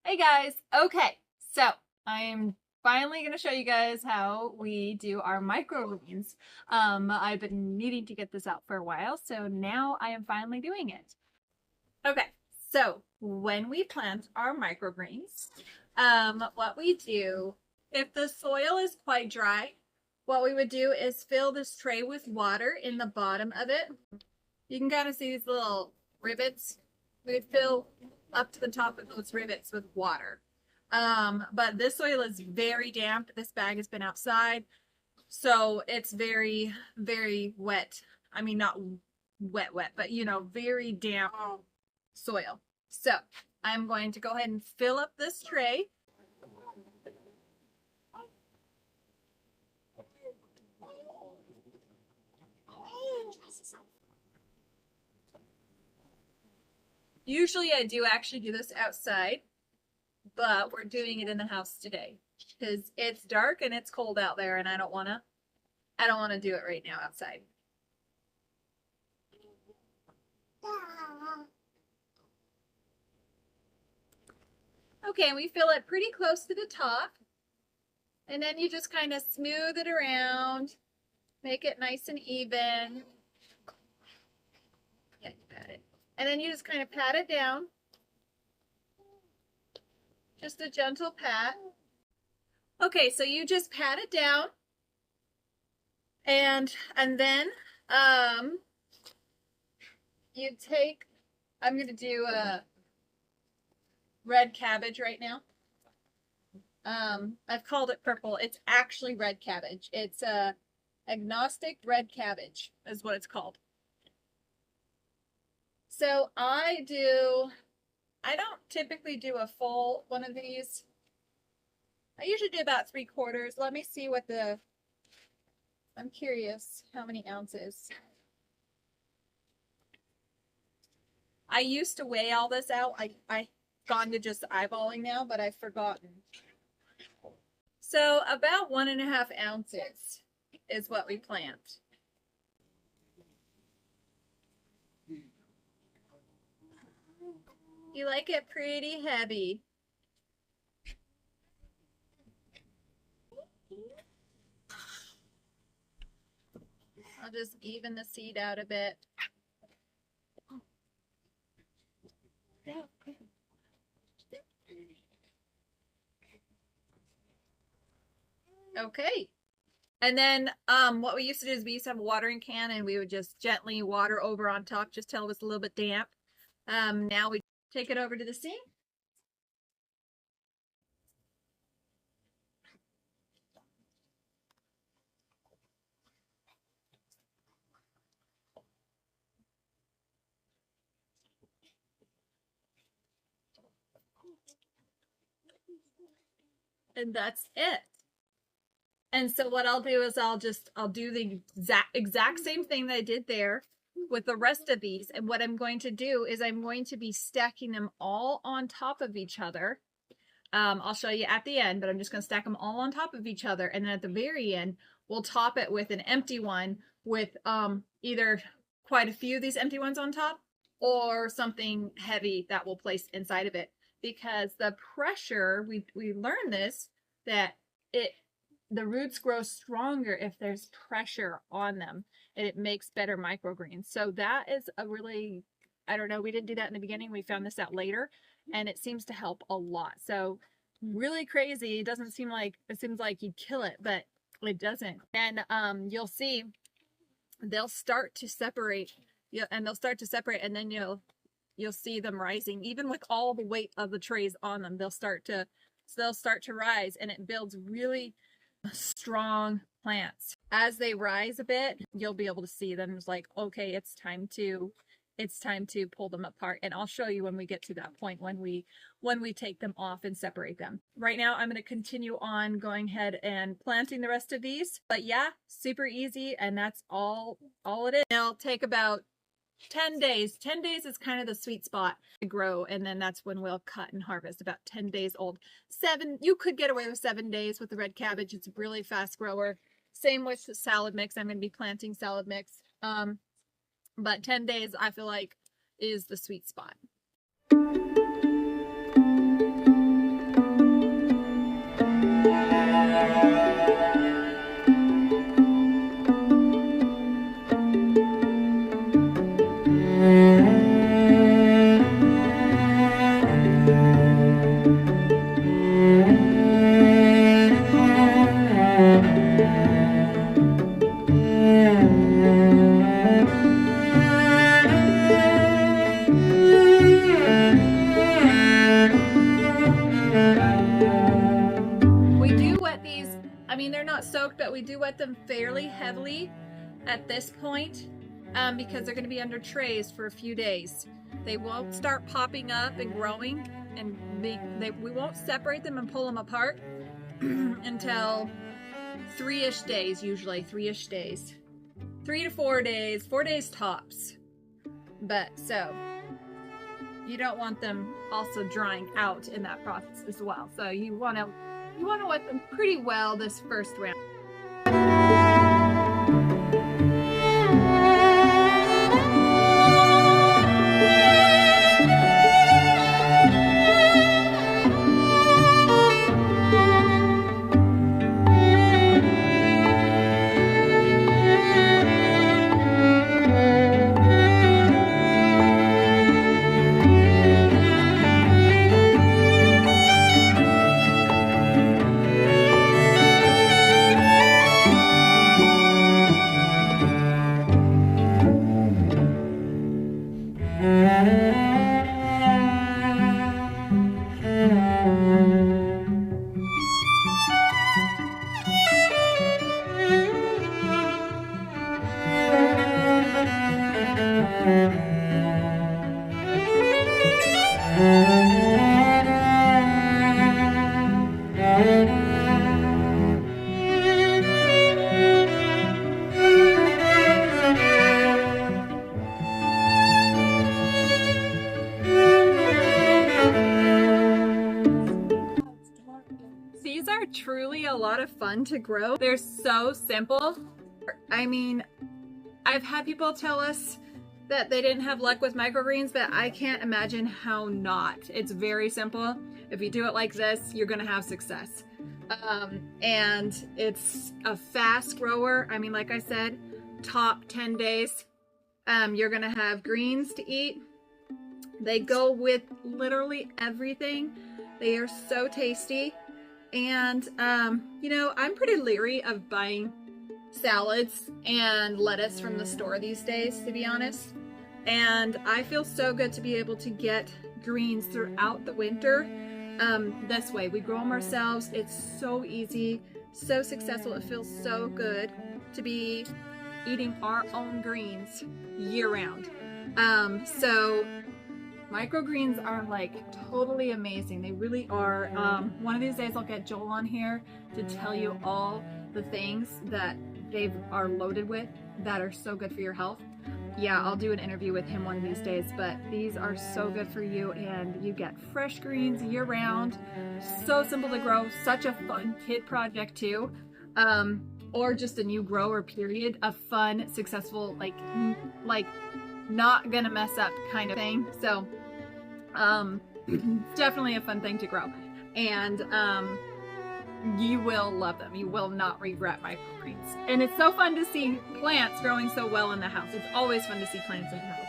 Hey guys, okay, so I am finally going to show you guys how we do our microgreens. I've been needing to get this out for a while, so now I am finally doing it. Okay, so when we plant our microgreens, what we do, if the soil is quite dry, what we would do is fill this tray with water in the bottom of it. You can kind of see these little rivets. We would fill up to the top of those rivets with water. But this soil is very damp. This bag has been outside, so it's very, very wet. I mean, not wet, wet, but very damp soil. So I'm going to go ahead and fill up this tray. Usually I do actually do this outside, but we're doing it in the house today because it's dark and it's cold out there, and I don't want to do it right now outside. Okay, and we fill it pretty close to the top, and then you just kind of smooth it around, make it nice and even. Yeah, you pat it. And then you just kind of pat it down. Just a gentle pat. Okay, so you just pat it down, and then you take, I'm going to do a red cabbage right now. I've called it purple. It's actually red cabbage. It's a agnostic red cabbage is what it's called. So I don't typically do a full one of these. I usually do about 3/4. Let me see what I'm curious how many ounces. I used to weigh all this out. I've gone to just eyeballing now, but I've forgotten. So about 1.5 ounces is what we plant. You like it pretty heavy. I'll just even the seed out a bit. Okay. And then what we used to do is we used to have a watering can, and we would just gently water over on top just till it was a little bit damp. Now we take it over to the sink. And that's it. And so what I'll do is I'll do the exact same thing that I did there with the rest of these. And what I'm going to do is I'm going to be stacking them all on top of each other. I'll show you at the end, but I'm just going to stack them all on top of each other. And then at the very end, we'll top it with an empty one with either quite a few of these empty ones on top or something heavy that we'll place inside of it. Because the pressure, we learned this, that the roots grow stronger if there's pressure on them, and it makes better microgreens. So that is a really, I don't know, we didn't do that in the beginning. We found this out later, and it seems to help a lot. So really crazy. It seems like you'd kill it, but it doesn't. And you'll see they'll start to separate. Yeah, and they'll start to separate, and then you'll see them rising. Even with all the weight of the trays on them, they'll start to rise, and it builds really strong plants. As they rise a bit, you'll be able to see them. It's like, okay, it's time to pull them apart, and I'll show you when we get to that point, when we take them off and separate them. Right now I'm going to continue on going ahead and planting the rest of these. But yeah, super easy, and that's all it is. It'll take about 10 days. 10 days is kind of the sweet spot to grow, and then that's when we'll cut and harvest. About 10 days old. You could get away with 7 days with the red cabbage. It's a really fast grower. Same with the salad mix. I'm going to be planting salad mix. But 10 days I feel like is the sweet spot. not soaked, but we do wet them fairly heavily at this point because they're going to be under trays for a few days. They won't start popping up and growing, and we won't separate them and pull them apart until 3-ish days, usually 3-ish days. 3 to 4 days, 4 days tops. But so you don't want them also drying out in that process as well. So you want to wet them pretty well this first round. These are truly a lot of fun to grow. They're so simple. I mean, I've had people tell us that they didn't have luck with microgreens, but I can't imagine how not. It's very simple. If you do it like this, you're gonna have success. And it's a fast grower. I mean, like I said, top 10 days, you're gonna have greens to eat. They go with literally everything. They are so tasty. And, you know, I'm pretty leery of buying salads and lettuce from the store these days, to be honest. And I feel so good to be able to get greens throughout the winter this way. We grow them ourselves. It's so easy, so successful. It feels so good to be eating our own greens year-round. So microgreens are like totally amazing. They really are. One of these days I'll get Joel on here to tell you all the things that they are loaded with that are so good for your health. Yeah, I'll do an interview with him one of these days, but these are so good for you, and you get fresh greens year round. So simple to grow, such a fun kid project too. Or just a new grower period, a fun, successful, like not gonna mess up kind of thing. So definitely a fun thing to grow, and you will love them. You will not regret microgreens. And it's so fun to see plants growing so well in the house. It's always fun to see plants in the house.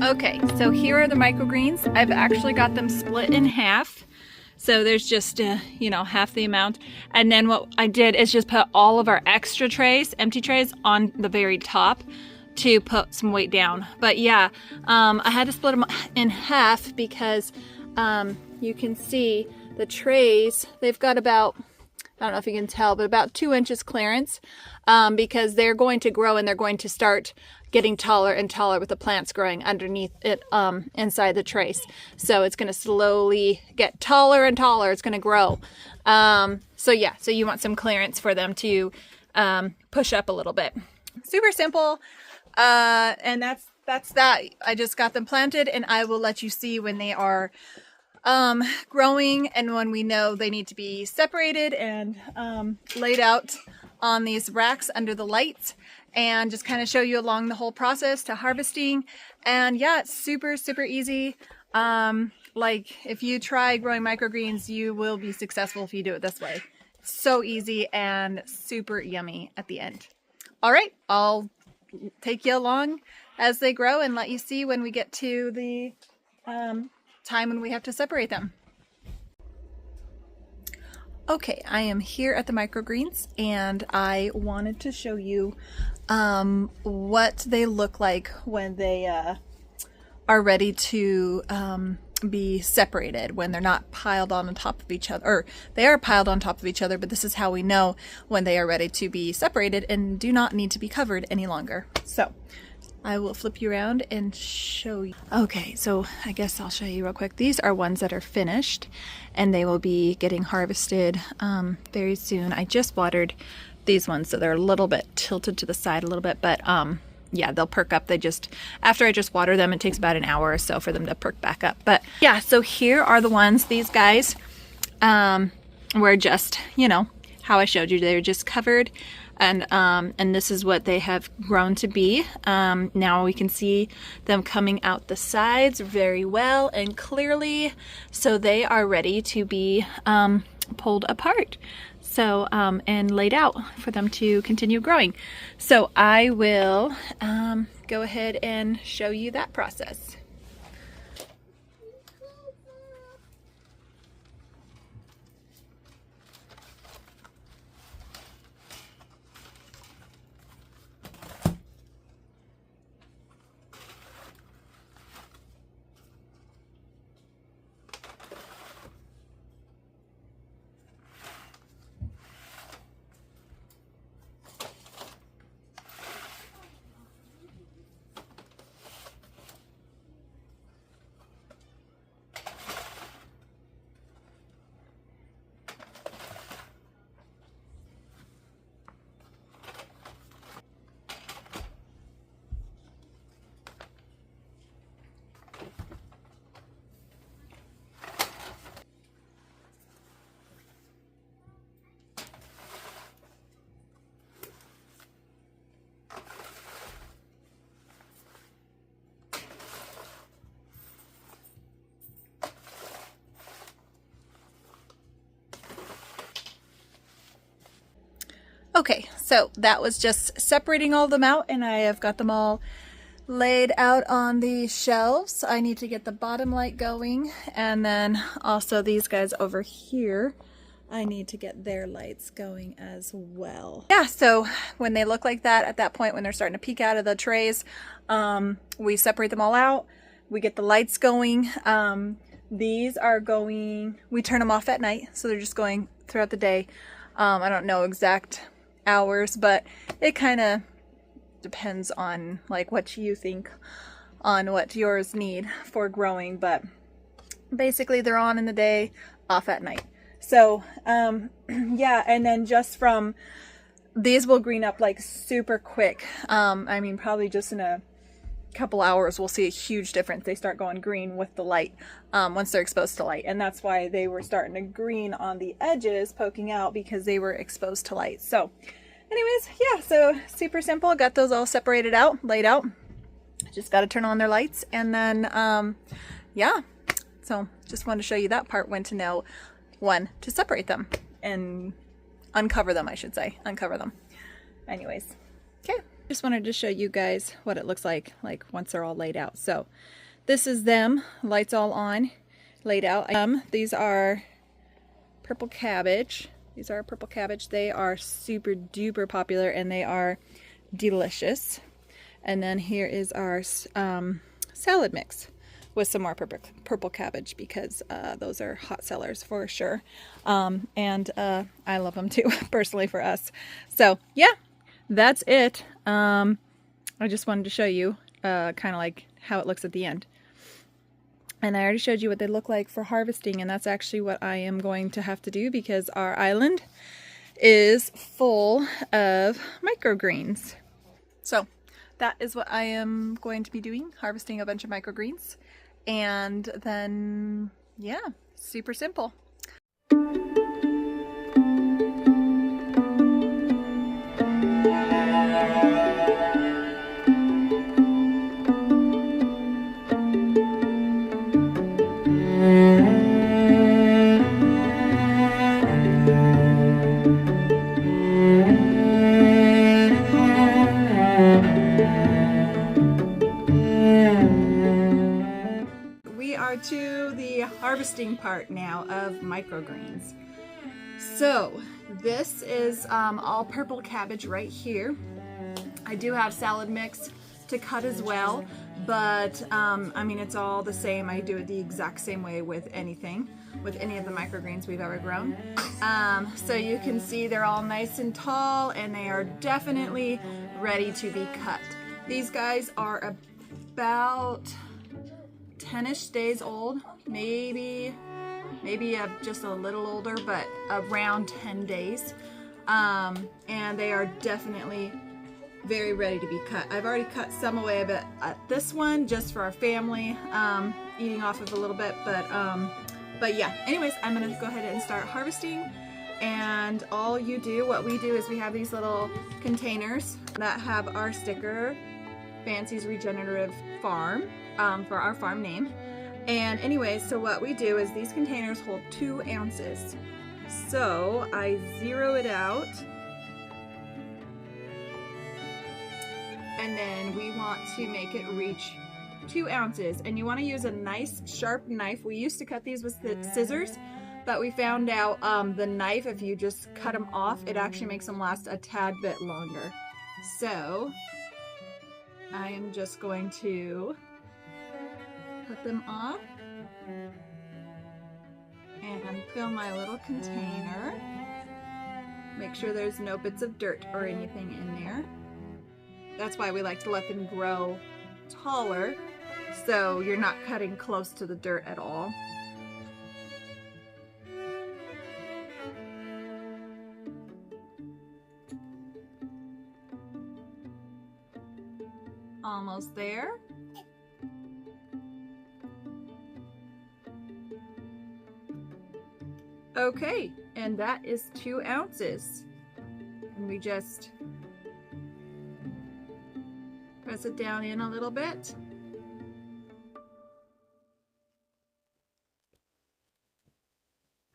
Okay, so here are the microgreens. I've actually got them split in half. So there's just, you know, half the amount. And then what I did is just put all of our extra trays, empty trays, on the very top to put some weight down. But yeah, I had to split them in half because you can see the trays, they've got about I don't know if you can tell, but about 2 inches clearance, because they're going to grow and they're going to start getting taller and taller with the plants growing underneath it, inside the trace. So it's going to slowly get taller and taller. It's going to grow. So yeah, so you want some clearance for them to push up a little bit. Super simple. And that's that. I just got them planted, and I will let you see when they are growing and when we know they need to be separated and laid out on these racks under the lights, and just kind of show you along the whole process to harvesting. And yeah, it's super, super easy. Like if you try growing microgreens, you will be successful if you do it this way. So easy and super yummy at the end. All right, I'll take you along as they grow and let you see when we get to the time when we have to separate them. Okay, I am here at the microgreens, and I wanted to show you what they look like when they are ready to be separated, when they're not piled on top of each other, or they are piled on top of each other, but this is how we know when they are ready to be separated and do not need to be covered any longer. So I will flip you around and show you. Okay, so I guess I'll show you real quick. These are ones that are finished, and they will be getting harvested very soon. I just watered these ones, so they're a little bit tilted to the side a little bit, but yeah, they'll perk up. After I just water them, it takes about an hour or so for them to perk back up. But yeah, so here are the ones. These guys were just, you know, how I showed you. They're just covered, and this is what they have grown to be. Now we can see them coming out the sides very well and clearly, so they are ready to be pulled apart. So, and laid out for them to continue growing. So I will go ahead and show you that process. Okay, so that was just separating all of them out, and I have got them all laid out on the shelves. I need to get the bottom light going, and then also these guys over here, I need to get their lights going as well. Yeah, so when they look like that, at that point when they're starting to peek out of the trays, we separate them all out. We get the lights going. These are going, we turn them off at night, so they're just going throughout the day. I don't know exact hours, but it kind of depends on like what you think on what yours need for growing, but basically they're on in the day, off at night. So yeah, and then just from these will green up like super quick. I mean, probably just in a couple hours we'll see a huge difference. They start going green with the light once they're exposed to light, and that's why they were starting to green on the edges poking out, because they were exposed to light. So anyways, yeah, so super simple. Got those all separated out, laid out. Just got to turn on their lights, and then yeah, so just wanted to show you that part, when to know when to separate them and uncover them, I should say, uncover them. Anyways, okay. Just wanted to show you guys what it looks like once they're all laid out. So this is them, lights all on, laid out. These are purple cabbage. These are purple cabbage. They are super duper popular, and they are delicious. And then here is our salad mix. with some more purple cabbage because those are hot sellers for sure. And I love them too, personally for us. So yeah, that's it. I just wanted to show you kind of like how it looks at the end. And I already showed you what they look like for harvesting, and that's actually what I am going to have to do because our island is full of microgreens. So that is what I am going to be doing, harvesting a bunch of microgreens. And then, yeah, super simple. To the harvesting part now of microgreens. So this is all purple cabbage right here. I do have salad mix to cut as well, but I mean, it's all the same. I do it the exact same way with anything, with any of the microgreens we've ever grown. So you can see they're all nice and tall, and they are definitely ready to be cut. These guys are about 10-ish days old, maybe just a little older, but around 10 days. And they are definitely very ready to be cut. I've already cut some away, but this one just for our family, eating off of a little bit, but yeah, anyways, I'm gonna go ahead and start harvesting. And what we do is we have these little containers that have our sticker, Fancy's Regenerative Farm, for our farm name. And anyways, so what we do is these containers hold 2 ounces. So I zero it out, and then we want to make it reach 2 ounces. And you want to use a nice sharp knife. We used to cut these with the scissors, but we found out the knife, if you just cut them off, it actually makes them last a tad bit longer. So I am just going to cut them off and fill my little container. Make sure there's no bits of dirt or anything in there. That's why we like to let them grow taller, so you're not cutting close to the dirt at all. Almost there. Okay, and that is 2 ounces. And we just press it down in a little bit.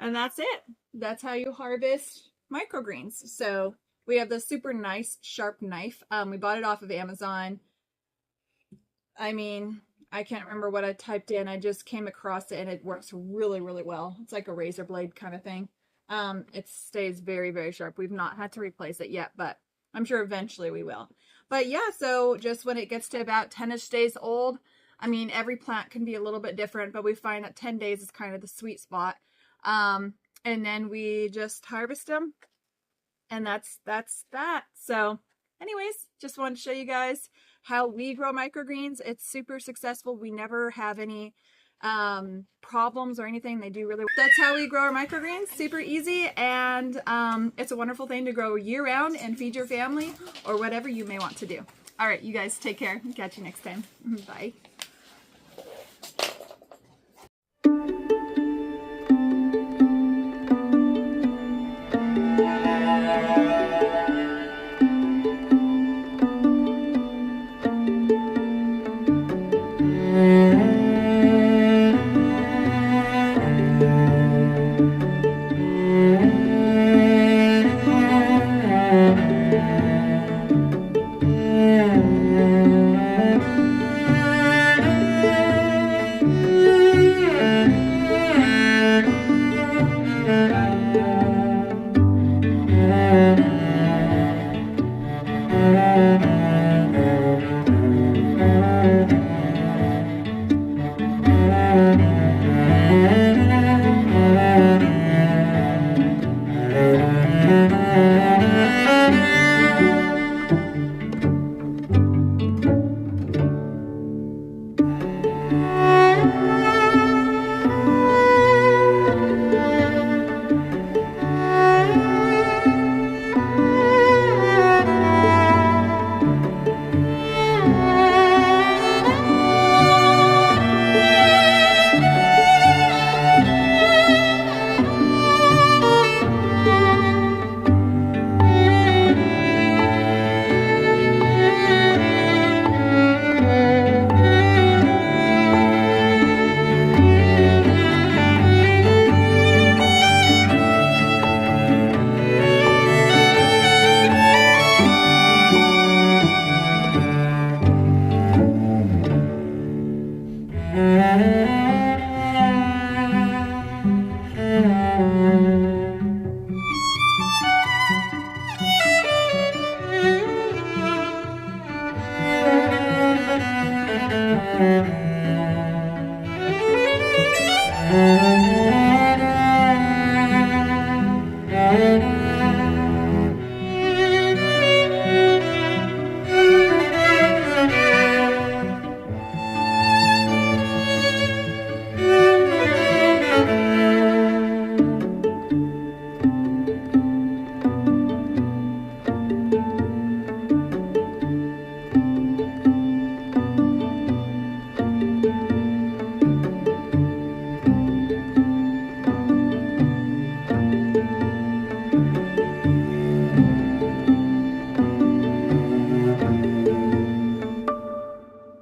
And that's it. That's how you harvest microgreens. So we have this super nice sharp knife. We bought it off of Amazon. I mean, I can't remember what I typed in. I just came across it and it works really, really well. It's like a razor blade kind of thing. It stays very, very sharp. We've not had to replace it yet, but I'm sure eventually we will. But yeah, so just when it gets to about 10-ish days old, I mean, every plant can be a little bit different, but we find that 10 days is kind of the sweet spot. And then we just harvest them, and that's that. So anyways, just wanted to show you guys how we grow microgreens. It's super successful. We never have any problems or anything. They do really well. That's how we grow our microgreens. Super easy, and it's a wonderful thing to grow year-round and feed your family or whatever you may want to do. All right, you guys take care. Catch you next time. Bye.